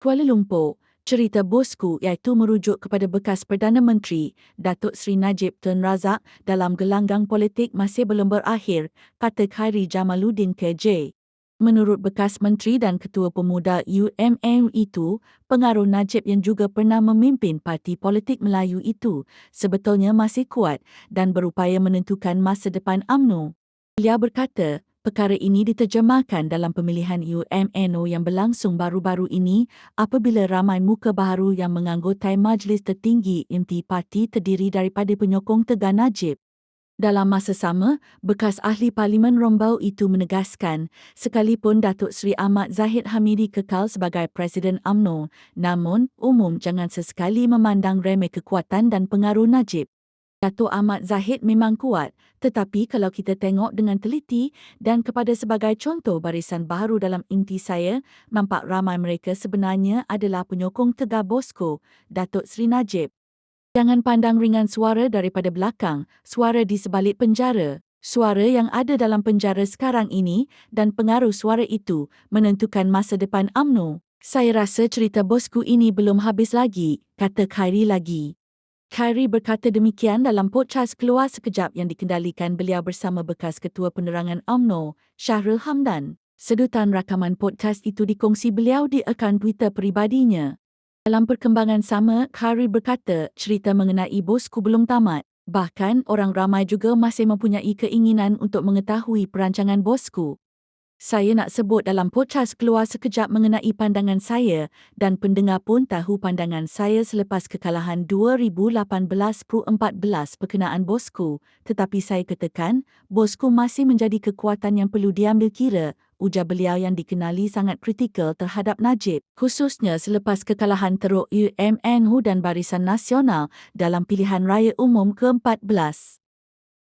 Kuala Lumpur, cerita bosku iaitu merujuk kepada bekas Perdana Menteri Datuk Seri Najib Tun Razak dalam gelanggang politik masih belum berakhir, kata Khairi Jamaluddin KJ. Menurut bekas Menteri dan Ketua Pemuda UMM itu, pengaruh Najib yang juga pernah memimpin Parti Politik Melayu itu sebetulnya masih kuat dan berupaya menentukan masa depan UMNO. Beliau berkata, perkara ini diterjemahkan dalam pemilihan UMNO yang berlangsung baru-baru ini apabila ramai muka baharu yang menganggotai Majlis Tertinggi Inti Parti terdiri daripada penyokong tegar Najib. Dalam masa sama, bekas ahli Parlimen Rombau itu menegaskan, sekalipun Datuk Seri Ahmad Zahid Hamidi kekal sebagai Presiden UMNO, namun umum jangan sesekali memandang remeh kekuatan dan pengaruh Najib. Datuk Ahmad Zahid memang kuat, tetapi kalau kita tengok dengan teliti dan kepada sebagai contoh barisan baharu dalam inti saya, nampak ramai mereka sebenarnya adalah penyokong tegar bosco, Datuk Seri Najib. Jangan pandang ringan suara daripada belakang, suara di sebalik penjara. Suara yang ada dalam penjara sekarang ini dan pengaruh suara itu menentukan masa depan UMNO. Saya rasa cerita bosku ini belum habis lagi, kata Khairi lagi. Khairi berkata demikian dalam podcast Keluar Sekejap yang dikendalikan beliau bersama bekas Ketua Penerangan UMNO, Syahrul Hamdan. Sedutan rakaman podcast itu dikongsi beliau di akaun Twitter peribadinya. Dalam perkembangan sama, Khairi berkata cerita mengenai bosku belum tamat. Bahkan, orang ramai juga masih mempunyai keinginan untuk mengetahui perancangan bosku. Saya nak sebut dalam podcast Keluar Sekejap mengenai pandangan saya dan pendengar pun tahu pandangan saya selepas kekalahan 2018-14 berkenaan bosku. Tetapi saya katakan, bosku masih menjadi kekuatan yang perlu diambil kira, ujar beliau yang dikenali sangat kritikal terhadap Najib, khususnya selepas kekalahan teruk UMNO dan Barisan Nasional dalam pilihan raya umum ke-14.